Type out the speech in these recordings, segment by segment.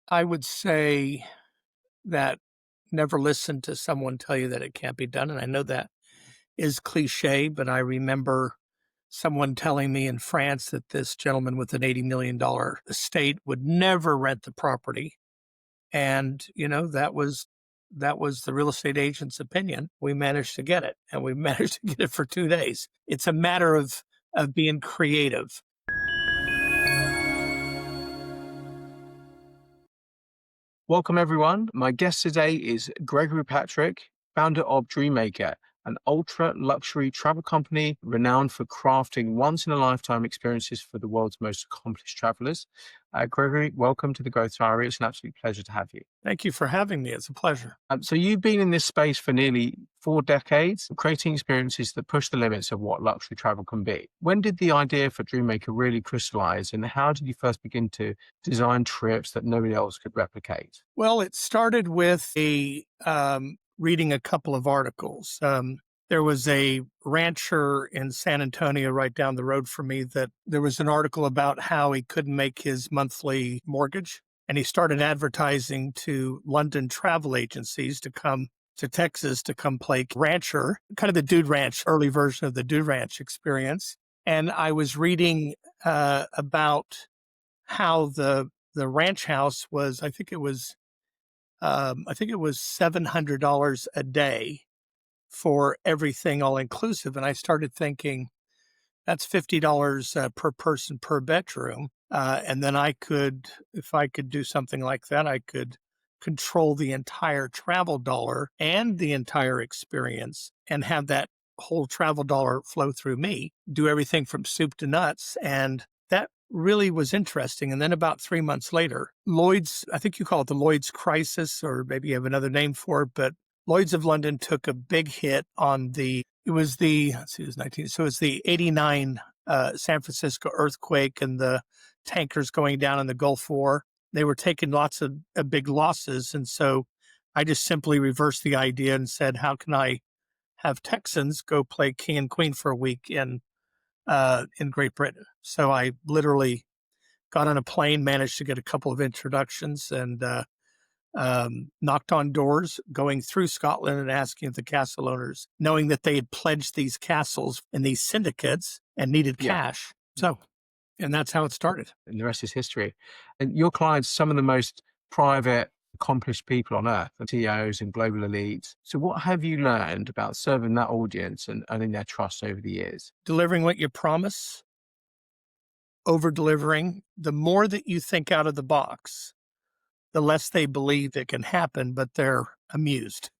I would say that never listen to someone tell you that it can't be done. And I know that is cliche, but I remember someone telling me in France that this gentleman with an $80 million estate would never rent the property. And, that was the real estate agent's opinion. We managed to get it, and we managed to get it for 2 days. It's a matter of being creative. Welcome, everyone. My guest today is Gregory Patrick, founder of DreamMaker, an ultra luxury travel company renowned for crafting once in a lifetime experiences for the world's most accomplished travelers. Gregory, welcome to the Growth Diary. It's an absolute pleasure to have you. Thank you for having me. It's a pleasure. So, you've been in this space for nearly 4 decades, creating experiences that push the limits of what luxury travel can be. When did the idea for DreamMaker really crystallize, and how did you first begin to design trips that nobody else could replicate? Well, it started with reading a couple of articles. There was a rancher in San Antonio right down the road from me that there was an article about how he couldn't make his monthly mortgage. And he started advertising to London travel agencies to come to Texas to come play rancher, kind of the Dude Ranch, early version of the Dude Ranch experience. And I was reading about how the ranch house was, I think it was $700 a day for everything all inclusive. And I started thinking that's $50 per person per bedroom. And then if I could do something like that, I could control the entire travel dollar and the entire experience and have that whole travel dollar flow through me, do everything from soup to nuts. And that really was interesting. And then about 3 months later, Lloyd's, I think you call it the Lloyd's crisis, or maybe you have another name for it, but Lloyd's of London took a big hit on it was the 89 San Francisco earthquake and the tankers going down in the Gulf War. They were taking lots of big losses. And so I just simply reversed the idea and said, how can I have Texans go play king and queen for a week in Great Britain? So I literally got on a plane, managed to get a couple of introductions, and knocked on doors going through Scotland and asking the castle owners, knowing that they had pledged these castles and these syndicates and needed Yeah. cash. And that's how it started. And the rest is history. And your clients, some of the most private, accomplished people on earth, the CEOs and global elites. So what have you learned about serving that audience and earning their trust over the years? Delivering what you promise, over delivering. The more that you think out of the box, the less they believe it can happen, but they're amused.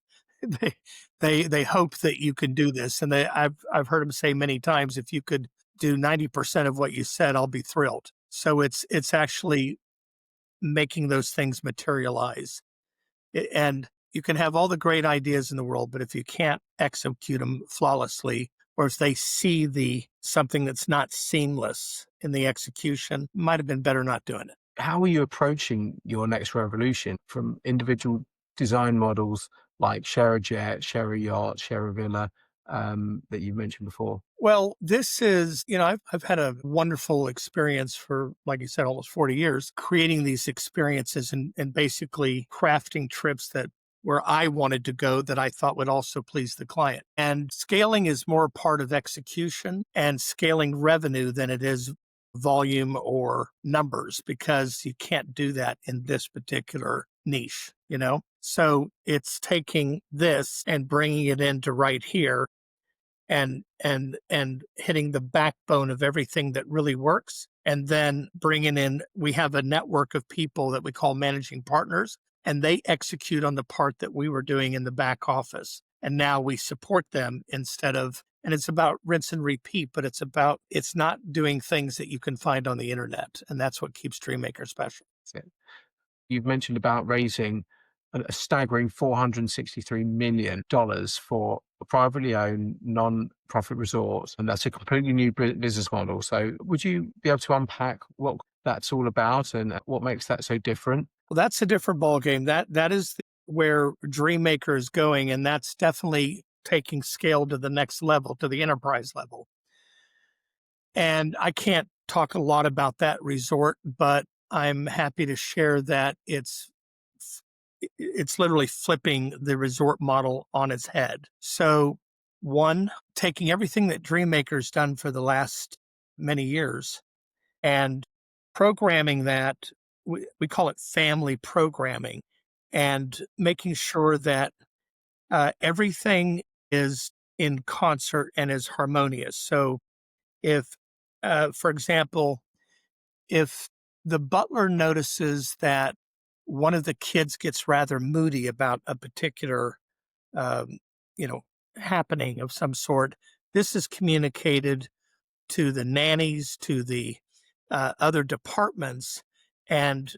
They hope that you can do this. And I've heard them say many times, if you could do 90% of what you said, I'll be thrilled. So it's actually making those things materialize. And you can have all the great ideas in the world, but if you can't execute them flawlessly, or if they see something that's not seamless in the execution, might have been better not doing it. How are you approaching your next revolution from individual design models like ShareAJet, ShareAYacht, ShareAVilla that you mentioned before? Well, this is, I've had a wonderful experience for, like you said, almost 40 years, creating these experiences and basically crafting trips where I wanted to go that I thought would also please the client. And scaling is more part of execution and scaling revenue than it is volume or numbers, because you can't do that in this particular niche, So it's taking this and bringing it into right here and hitting the backbone of everything that really works. And then bringing in, we have a network of people that we call managing partners, and they execute on the part that we were doing in the back office. And now we support them and it's about rinse and repeat, but it's not doing things that you can find on the internet. And that's what keeps DreamMaker special. That's it. You've mentioned about raising a staggering $463 million for a privately owned non-profit resort. And that's a completely new business model. So would you be able to unpack what that's all about and what makes that so different? Well, that's a different ballgame. That is where DreamMaker is going. And that's definitely taking scale to the next level, to the enterprise level. And I can't talk a lot about that resort, but I'm happy to share that it's literally flipping the resort model on its head. So, one, taking everything that DreamMaker's done for the last many years and programming that, we call it family programming, and making sure that everything is in concert and is harmonious. So, if, for example, if the butler notices that one of the kids gets rather moody about a particular, um, you know, happening of some sort, this is communicated to the nannies, to the other departments, and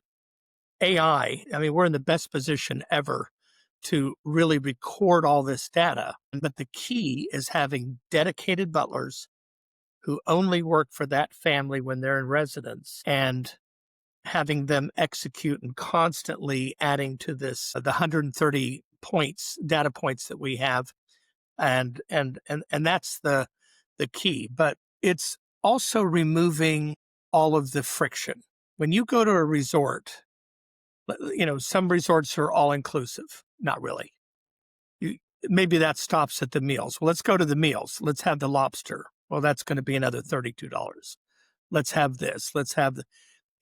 I mean, we're in the best position ever to really record all this data. But the key is having dedicated butlers who only work for that family when they're in residence, and having them execute and constantly adding to this, the 130 points, data points that we have. And that's the key. But it's also removing all of the friction. When you go to a resort, some resorts are all inclusive. Not really. Maybe that stops at the meals. Well, let's go to the meals. Let's have the lobster. Well, that's going to be another $32. Let's have this.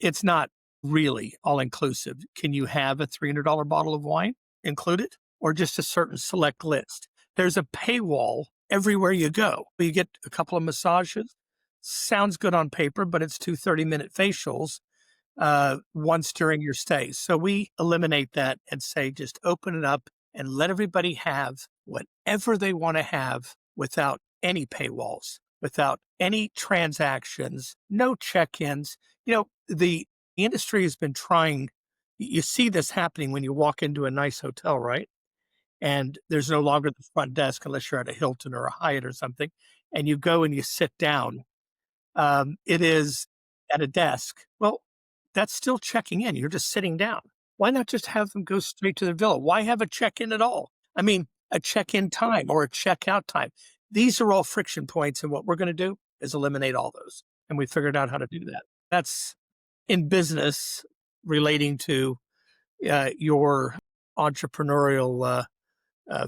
It's not really all inclusive. Can you have a $300 bottle of wine included, or just a certain select list? There's a paywall everywhere you go. You get a couple of massages. Sounds good on paper, but it's 2 30-minute facials once during your stay. So we eliminate that and say, just open it up and let everybody have whatever they want to have without any paywalls, without any transactions, no check-ins. The industry has been trying, you see this happening when you walk into a nice hotel, right? And there's no longer the front desk unless you're at a Hilton or a Hyatt or something. And you go and you sit down. It is at a desk. Well, that's still checking in. You're just sitting down. Why not just have them go straight to the villa? Why have a check-in at all? I mean, a check-in time or a check-out time. These are all friction points. And what we're going to do is eliminate all those. And we figured out how to do that. That's in business relating to your entrepreneurial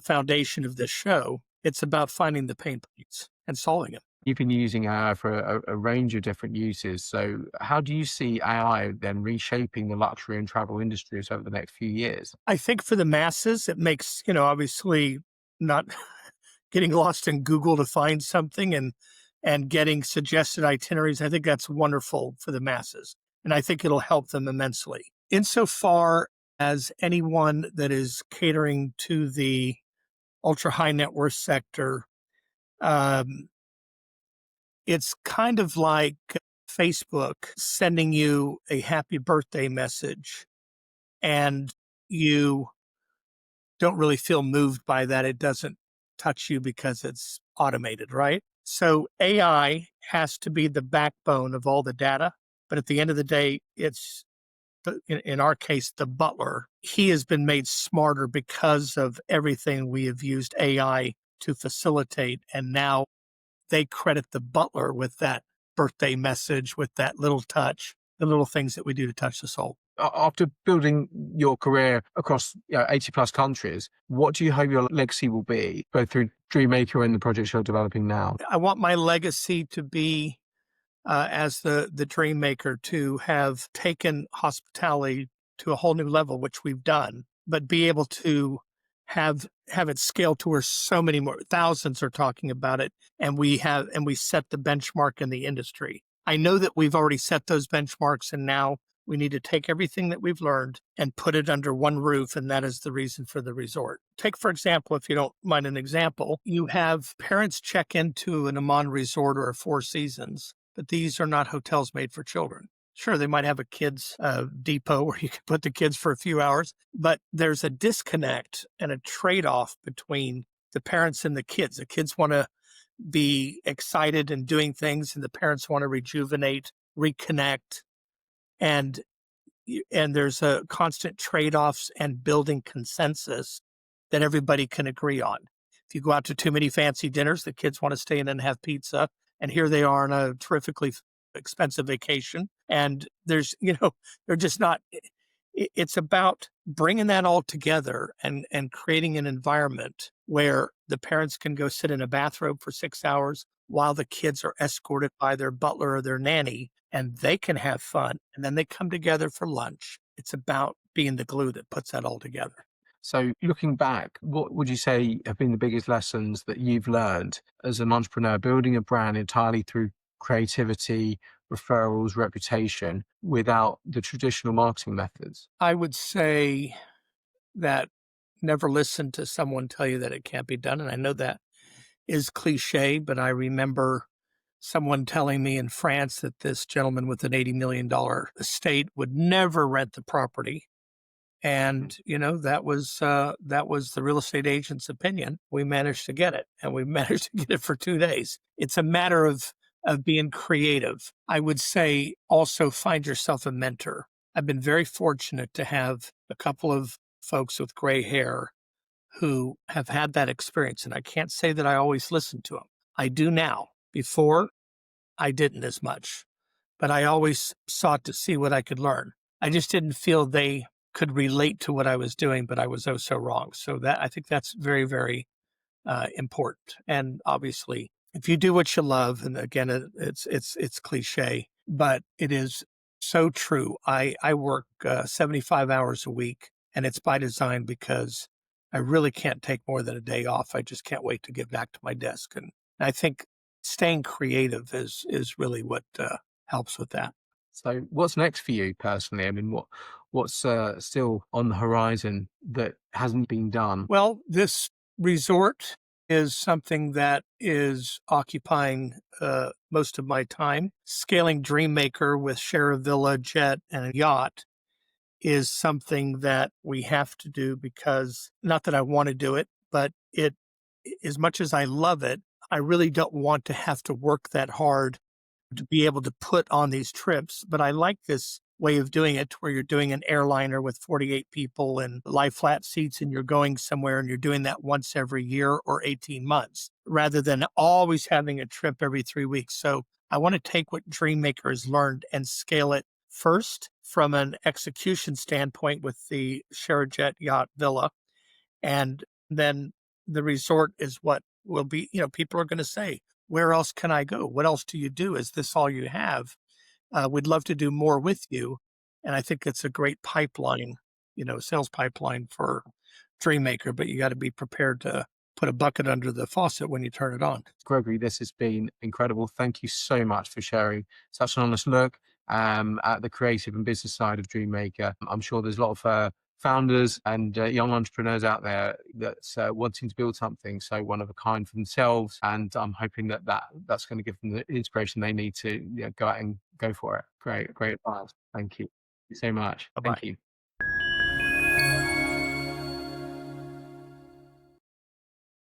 foundation of this show. It's about finding the pain points and solving them. You've been using AI for a range of different uses. So how do you see AI then reshaping the luxury and travel industries over the next few years? I think for the masses, it makes, obviously not getting lost in Google to find something and getting suggested itineraries. I think that's wonderful for the masses. And I think it'll help them immensely. Insofar as anyone that is catering to the ultra high net worth sector, it's kind of like Facebook sending you a happy birthday message, and you don't really feel moved by that. It doesn't touch you because it's automated, right? So AI has to be the backbone of all the data. But at the end of the day, it's, in our case, the butler. He has been made smarter because of everything we have used AI to facilitate. And now they credit the butler with that birthday message, with that little touch, the little things that we do to touch the soul. After building your career across 80 plus countries, what do you hope your legacy will be, both through DreamMaker and the projects you're developing now? I want my legacy to be, as the DreamMaker, to have taken hospitality to a whole new level, which we've done, but be able to have it scale to where so many more thousands are talking about it, and we set the benchmark in the industry. I know that we've already set those benchmarks, and now we need to take everything that we've learned and put it under one roof, and that is the reason for the resort. Take, for example, if you don't mind an example, you have parents check into an Amman resort or a Four Seasons, but these are not hotels made for children. Sure, they might have a kids depot where you can put the kids for a few hours, but there's a disconnect and a trade-off between the parents and the kids. The kids want to be excited and doing things, and the parents want to rejuvenate, reconnect, and there's a constant trade-offs and building consensus that everybody can agree on. If you go out to too many fancy dinners, the kids want to stay in and have pizza, and here they are on a terrifically expensive vacation. And there's, they're just not, it's about bringing that all together and creating an environment where the parents can go sit in a bathrobe for 6 hours while the kids are escorted by their butler or their nanny, and they can have fun. And then they come together for lunch. It's about being the glue that puts that all together. So looking back, what would you say have been the biggest lessons that you've learned as an entrepreneur, building a brand entirely through creativity, referrals, reputation, without the traditional marketing methods? I would say that never listen to someone tell you that it can't be done. And I know that is cliche, but I remember someone telling me in France that this gentleman with an $80 million estate would never rent the property. And, that was the real estate agent's opinion. We managed to get it, and we managed to get it for 2 days. It's a matter of being creative. I would say also find yourself a mentor. I've been very fortunate to have a couple of folks with gray hair who have had that experience. And I can't say that I always listen to them. I do now. Before, I didn't as much, but I always sought to see what I could learn. I just didn't feel they could relate to what I was doing, but I was oh so wrong. So that I think that's very, very important. And obviously, if you do what you love, and again, it's cliche, but it is so true. I work 75 hours a week, and it's by design because I really can't take more than a day off. I just can't wait to get back to my desk. And I think staying creative is really what helps with that. So what's next for you personally? I mean, what's still on the horizon that hasn't been done? Well, this resort is something that is occupying most of my time. Scaling DreamMaker with ShareAVilla, Jet, and a yacht is something that we have to do because not that I want to do it, but as much as I love it, I really don't want to have to work that hard to be able to put on these trips. But I like this way of doing it where you're doing an airliner with 48 people and lie flat seats and you're going somewhere and you're doing that once every year or 18 months rather than always having a trip every 3 weeks. So I want to take what DreamMaker has learned and scale it first from an execution standpoint with the ShareAJet yacht villa. And then the resort is what will be, people are going to say, where else can I go? What else do you do? Is this all you have? We'd love to do more with you. And I think it's a great pipeline, sales pipeline for DreamMaker, but you got to be prepared to put a bucket under the faucet when you turn it on. Gregory, this has been incredible. Thank you so much for sharing such an honest look at the creative and business side of DreamMaker. I'm sure there's a lot of founders and young entrepreneurs out there that's wanting to build something so one of a kind for themselves. And I'm hoping that's going to give them the inspiration they need to go out and go for it. Great advice. Thank you so much. Bye-bye. Thank you.